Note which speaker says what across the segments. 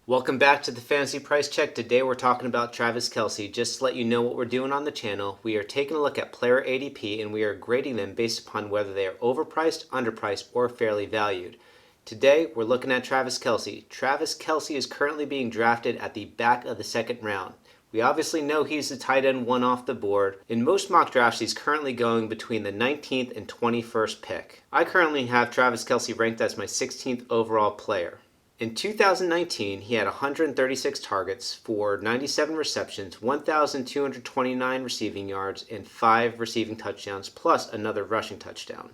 Speaker 1: Welcome back to the Fantasy Price Check. Today we're talking about Travis Kelce. Just to let you know what we're doing on the channel, we are taking a look at player ADP and we are grading them based upon whether they are overpriced, underpriced, or fairly valued. Today we're looking at Travis Kelce. Travis Kelce is currently being drafted at the back of the second round. We obviously know he's the tight end one off the board. In most mock drafts, he's currently going between the 19th and 21st pick. I currently have Travis Kelce ranked as my 16th overall player. In 2019, he had 136 targets for 97 receptions, 1,229 receiving yards, and 5 receiving touchdowns, plus another rushing touchdown.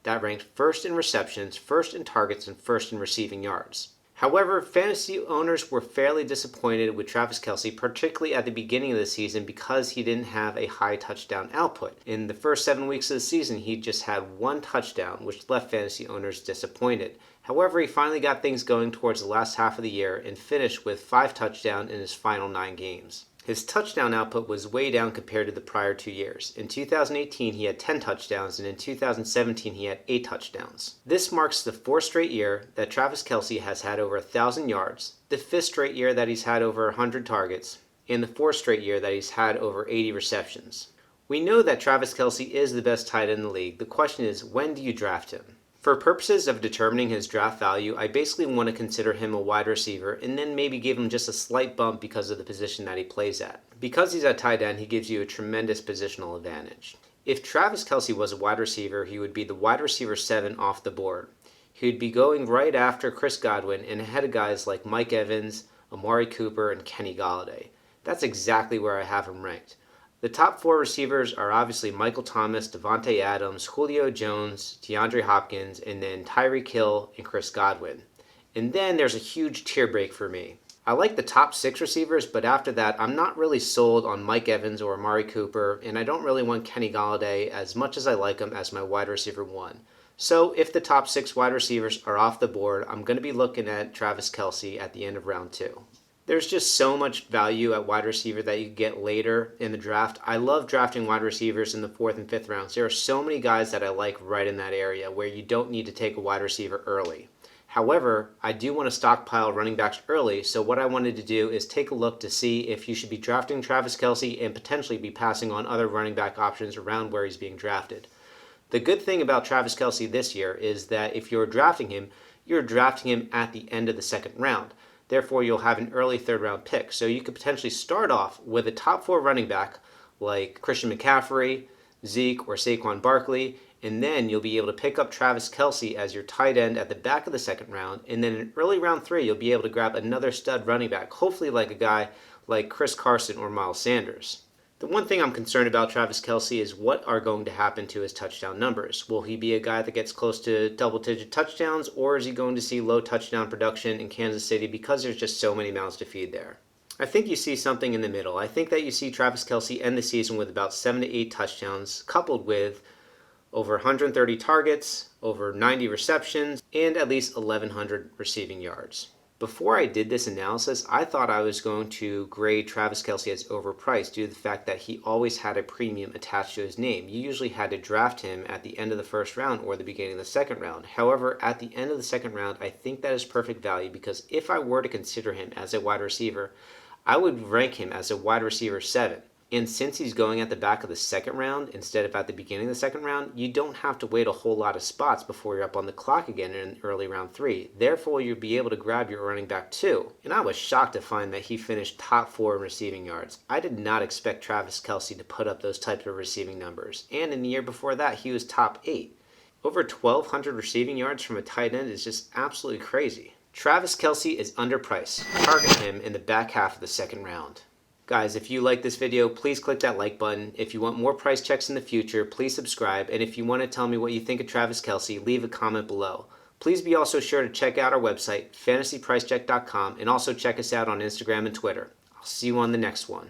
Speaker 1: That ranked first in receptions, first in targets, and first in receiving yards. However, fantasy owners were fairly disappointed with Travis Kelce, particularly at the beginning of the season because he didn't have a high touchdown output. In the first 7 weeks of the season, he just had 1 touchdown, which left fantasy owners disappointed. However, he finally got things going towards the last half of the year and finished with 5 touchdowns in his final 9 games. His touchdown output was way down compared to the prior 2 years. In 2018, he had 10 touchdowns, and in 2017, he had 8 touchdowns. This marks the 4th straight year that Travis Kelce has had over 1,000 yards, the 5th straight year that he's had over 100 targets, and the 4th straight year that he's had over 80 receptions. We know that Travis Kelce is the best tight end in the league. The question is, when do you draft him? For purposes of determining his draft value, I basically want to consider him a wide receiver and then maybe give him just a slight bump because of the position that he plays at. Because he's at tight end, he gives you a tremendous positional advantage. If Travis Kelce was a wide receiver, he would be the wide receiver 7 off the board. He would be going right after Chris Godwin and ahead of guys like Mike Evans, Amari Cooper, and Kenny Golladay. That's exactly where I have him ranked. The top 4 receivers are obviously Michael Thomas, Devontae Adams, Julio Jones, DeAndre Hopkins, and then Tyreek Hill and Chris Godwin. And then there's a huge tier break for me. I like the top 6 receivers, but after that, I'm not really sold on Mike Evans or Amari Cooper, and I don't really want Kenny Golladay as much as I like him as my wide receiver 1. So if the top 6 wide receivers are off the board, I'm going to be looking at Travis Kelce at the end of round 2. There's just so much value at wide receiver that you get later in the draft. I love drafting wide receivers in the 4th and 5th rounds. There are so many guys that I like right in that area where you don't need to take a wide receiver early. However, I do want to stockpile running backs early, so what I wanted to do is take a look to see if you should be drafting Travis Kelce and potentially be passing on other running back options around where he's being drafted. The good thing about Travis Kelce this year is that if you're drafting him, you're drafting him at the end of the 2nd round. Therefore, you'll have an early 3rd round pick. So you could potentially start off with a top 4 running back like Christian McCaffrey, Zeke, or Saquon Barkley, and then you'll be able to pick up Travis Kelce as your tight end at the back of the 2nd round. And then in early round 3, you'll be able to grab another stud running back, hopefully like a guy like Chris Carson or Miles Sanders. The one thing I'm concerned about Travis Kelce is what are going to happen to his touchdown numbers. Will he be a guy that gets close to double-digit touchdowns, or is he going to see low touchdown production in Kansas City because there's just so many mouths to feed there? I think you see something in the middle. I think that you see Travis Kelce end the season with about 7 to 8 touchdowns, coupled with over 130 targets, over 90 receptions, and at least 1,100 receiving yards. Before I did this analysis, I thought I was going to grade Travis Kelce as overpriced due to the fact that he always had a premium attached to his name. You usually had to draft him at the end of the 1st round or the beginning of the 2nd round. However, at the end of the 2nd round, I think that is perfect value because if I were to consider him as a wide receiver, I would rank him as a wide receiver 7. And since he's going at the back of the 2nd round instead of at the beginning of the 2nd round, you don't have to wait a whole lot of spots before you're up on the clock again in early round 3. Therefore, you'll be able to grab your running back too. And I was shocked to find that he finished top 4 in receiving yards. I did not expect Travis Kelce to put up those types of receiving numbers. And in the year before that, he was top 8. Over 1,200 receiving yards from a tight end is just absolutely crazy. Travis Kelce is underpriced. Target him in the back half of the 2nd round. Guys, if you like this video, please click that like button. If you want more price checks in the future, please subscribe. And if you want to tell me what you think of Travis Kelce, leave a comment below. Please be also sure to check out our website, fantasypricecheck.com, and also check us out on Instagram and Twitter. I'll see you on the next one.